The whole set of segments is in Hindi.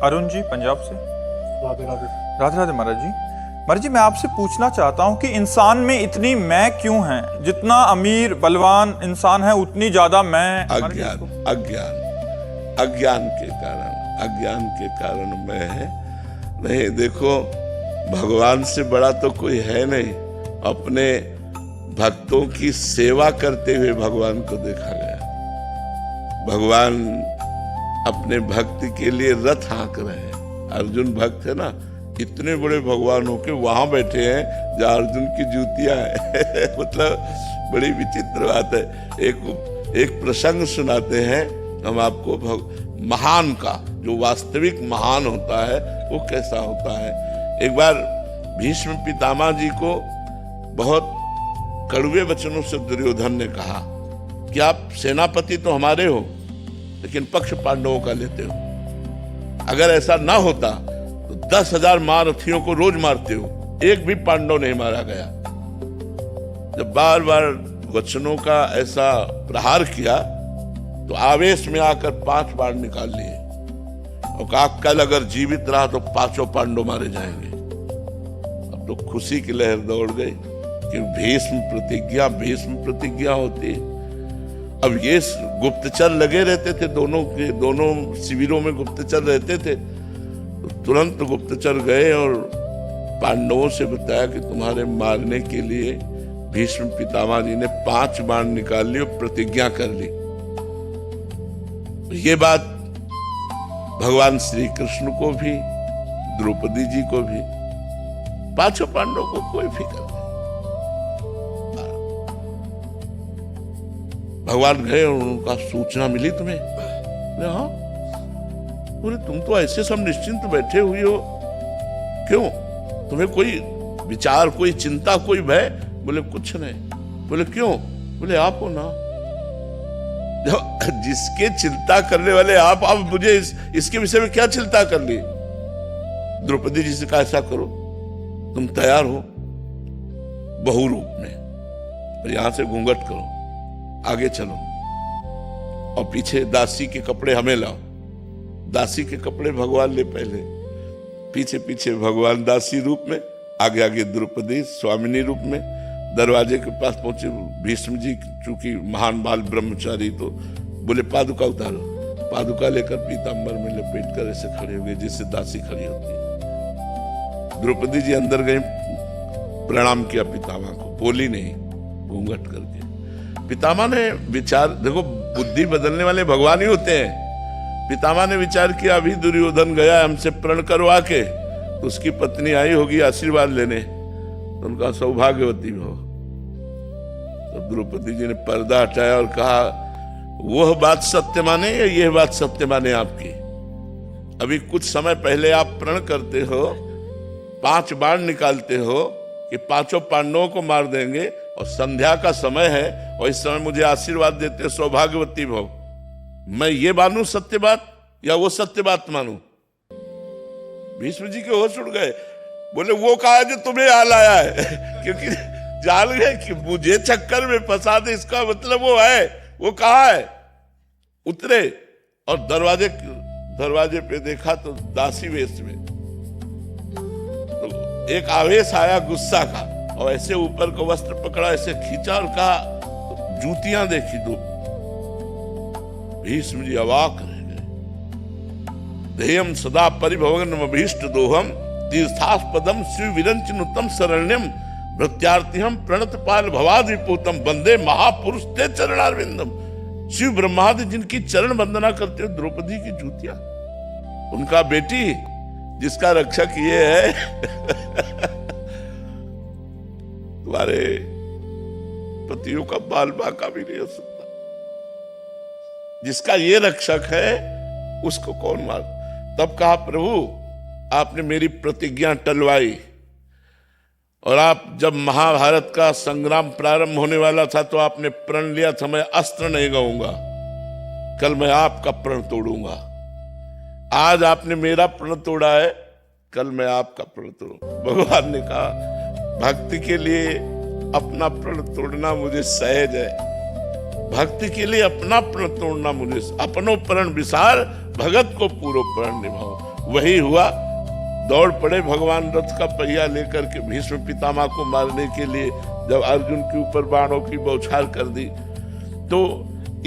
अरुण जी पंजाब से। राधे राधे। राधे राधे महाराज जी। महाराज जी मैं आपसे पूछना चाहता हूँ कि इंसान में इतनी मैं क्यों है? जितना अमीर बलवान इंसान है उतनी ज्यादा मैं। अज्ञान के कारण मैं है। नहीं देखो, भगवान से बड़ा तो कोई है नहीं। अपने भक्तों की सेवा करते हुए भगवान को देखा गया। भगवान अपने भक्त के लिए रथ हाँक रहे हैं। अर्जुन भक्त है ना, इतने बड़े भगवान होके वहां बैठे हैं जहाँ अर्जुन की जूतियां है मतलब बड़ी विचित्र बात है। एक प्रसंग सुनाते हैं हम आपको, महान का जो वास्तविक महान होता है वो कैसा होता है। एक बार भीष्म पितामह जी को बहुत कड़वे वचनों से दुर्योधन ने कहा कि आप सेनापति तो हमारे हो लेकिन पक्ष पांडवों का लेते हो। अगर ऐसा ना होता तो 10,000 महारथियों को रोज मारते हो, एक भी पांडव नहीं मारा गया। जब बार बार वचनों का ऐसा प्रहार किया तो आवेश में आकर 5 बाण निकाल लिए और कहा कल अगर जीवित रहा तो 5 पांडव मारे जाएंगे। अब तो खुशी की लहर दौड़ गई कि भीष्म प्रतिज्ञा होती है। अब ये गुप्तचर लगे रहते थे, दोनों शिविरों में गुप्तचर रहते थे। तो तुरंत गुप्तचर गए और पांडवों से बताया कि तुम्हारे मारने के लिए भीष्म पितामह जी ने 5 बाण निकाल ली और प्रतिज्ञा कर ली। ये बात भगवान श्री कृष्ण को भी, द्रौपदी जी को भी, 5 पांडवों को कोई फिक्र नहीं। भगवान गए और उनका सूचना मिली तुम्हें? हाँ। बोले तुम तो ऐसे सब निश्चिंत बैठे हुए हो, क्यों? तुम्हें कोई विचार, कोई चिंता, कोई भय? बोले कुछ नहीं। बोले क्यों? बोले आप हो ना, जिसके चिंता करने वाले आप मुझे इसके विषय में क्या चिंता कर ली? द्रौपदी जी से कहा ऐसा करो, तुम तैयार हो बहु रूप में और यहां से घूंघट करो, आगे चलो और पीछे दासी के कपड़े हमें लाओ। दासी के कपड़े भगवान ले पहले, पीछे पीछे भगवान दासी रूप में, आगे आगे द्रौपदी स्वामिनी रूप में। दरवाजे के पास पहुंचे भीष्म जी, चूंकि महान बाल ब्रह्मचारी, तो बोले पादुका उतारो। पादुका लेकर पीतांबर में लपेट कर ऐसे खड़े हो गए जैसे दासी खड़ी होती है। द्रौपदी जी अंदर गई, प्रणाम किया पितामह को, बोली नहीं, घूंघट करके। पितामह ने विचार, देखो बुद्धि बदलने वाले भगवान ही होते हैं। पितामह ने विचार किया अभी दुर्योधन गया हमसे प्रण करवा के, तो उसकी पत्नी आई होगी आशीर्वाद लेने, तो उनका सौभाग्यवती हो। तो द्रौपदी जी ने पर्दा हटाया और कहा वह बात सत्य माने या यह बात सत्य माने आपकी? अभी कुछ समय पहले आप प्रण करते हो, 5 बाण निकालते हो कि 5 पांडवों को मार देंगे, और संध्या का समय है और इस समय मुझे आशीर्वाद देते हो सौभाग्यवती भव। मैं ये मानूं सत्य बात या वो सत्य बात मानूं? भीष्म जी के होश उड़ गए। बोले वो कहा है जो तुम्हें हाल आया है क्योंकि जान गए कि मुझे चक्कर में फंसा दे, इसका मतलब वो है। वो कहा है? उतरे और दरवाजे पे देखा तो दासी वेश में। तो एक आवेश आया गुस्सा का और ऐसे ऊपर को वस्त्र पकड़ा, ऐसे खींचा और कहा जूतियां देखी दो। भीष्म जी अवाक रह गए। देयम सदा परिभवनम अभीष्ट दोहम तीर्थास्पदम शिव विरंचनुतम शरण्यम भृत्यार्थिहम प्रणत पाल भवादिपूतम वंदे महापुरुष ते चरणारविंदम। शिव ब्रह्मादि जिनकी चरण वंदना करते हो, द्रौपदी की जूतियां, उनका बेटी जिसका रक्षक ये है तुम्हारे पतियों का बाल बांका भी नहीं हो सकता, जिसका ये रक्षक है उसको कौन मार? तब कहा प्रभु आपने मेरी प्रतिज्ञा टलवाई, और आप जब महाभारत का संग्राम प्रारंभ होने वाला था तो आपने प्रण लिया था मैं अस्त्र नहीं गाऊंगा, कल मैं आपका प्रण तोड़ूंगा। आज आपने मेरा प्रण तोड़ा है, कल मैं आपका प्रण तोड़ूंगा। भगवान ने कहा भक्ति के लिए अपना प्रण तोड़ना मुझे सहज है, भक्ति के लिए अपना प्रण तोड़ना मुझे, अपनो प्रण विसार भगत को पूरो प्रण निभाओ। वही हुआ, दौड़ पड़े भगवान रथ का पहिया लेकर के भीष्म पितामह को मारने के लिए। जब अर्जुन के ऊपर बाणों की बौछार कर दी, तो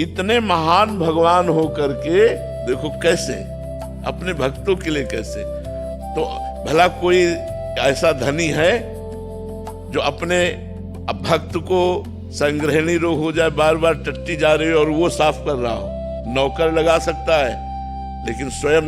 इतने महान भगवान हो करके देखो कैसे अपने भक्तों के लिए कैसे। तो भला कोई ऐसा धनी है जो अपने भक्त को संग्रहणी रोग हो जाए, बार बार टट्टी जा रही हो और वो साफ कर रहा हो? नौकर लगा सकता है, लेकिन स्वयं